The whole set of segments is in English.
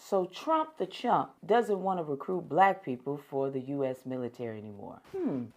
So Trump the chump doesn't want to recruit black people for the U.S. military anymore.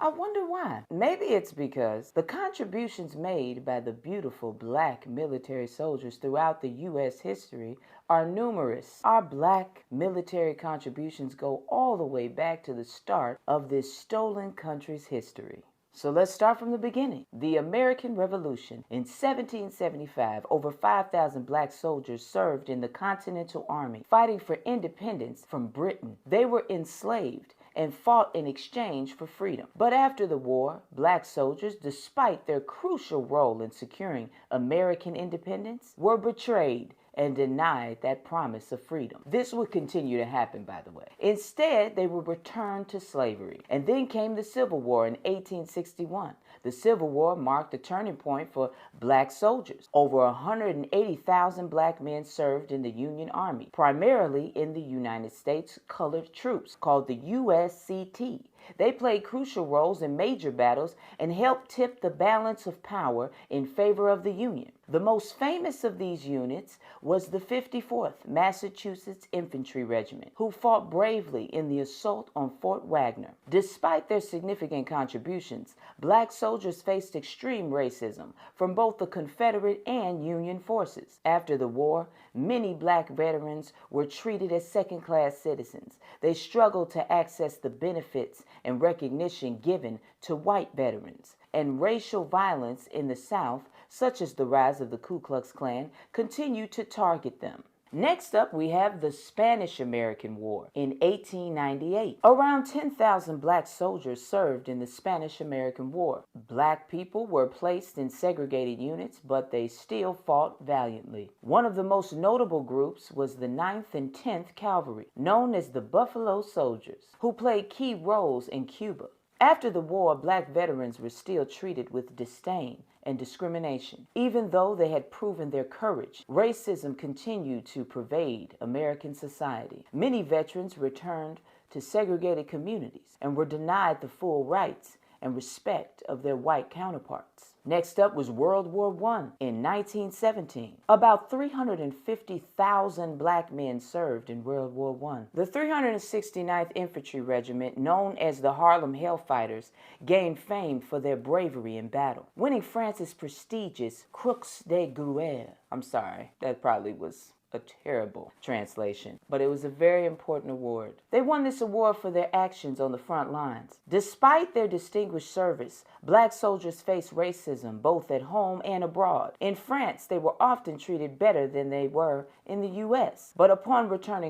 I wonder why. Maybe it's because the contributions made by the beautiful black military soldiers throughout the U.S. history are numerous. Our black military contributions go all the way back to the start of this stolen country's history. So let's start from the beginning. The American Revolution. In 1775, over 5,000 black soldiers served in the Continental Army, fighting for independence from Britain. They were enslaved and fought in exchange for freedom. But after the war, black soldiers, despite their crucial role in securing American independence, were betrayed and denied that promise of freedom. This would continue to happen, by the way. Instead, they were returned to slavery. And then came the Civil War in 1861. The Civil War marked a turning point for black soldiers. Over 180,000 black men served in the Union Army, primarily in the United States Colored Troops, called the USCT. They played crucial roles in major battles and helped tip the balance of power in favor of the Union. The most famous of these units was the 54th Massachusetts Infantry Regiment, who fought bravely in the assault on Fort Wagner. Despite their significant contributions, black soldiers faced extreme racism from both the Confederate and Union forces. After the war, many black veterans were treated as second-class citizens. They struggled to access the benefits and recognition given to white veterans. And racial violence in the South, such as the rise of the Ku Klux Klan, continued to target them. Next up, we have the Spanish-American War in 1898. Around 10,000 black soldiers served in the Spanish-American War. Black people were placed in segregated units, but they still fought valiantly. One of the most notable groups was the 9th and 10th Cavalry, known as the Buffalo Soldiers, who played key roles in Cuba. After the war, black veterans were still treated with disdain and discrimination. Even though they had proven their courage, racism continued to pervade American society. Many veterans returned to segregated communities and were denied the full rights and respect of their white counterparts. Next up was World War I in 1917. About 350,000 black men served in World War I. The 369th Infantry Regiment, known as the Harlem Hellfighters, gained fame for their bravery in battle, winning France's prestigious Croix de Guerre. I'm sorry, that probably was a terrible translation, but it was a very important award. They won this award for their actions on the front lines. Despite their distinguished service, black soldiers faced racism both at home and abroad. In France, they were often treated better than they were in the U.S., but upon returning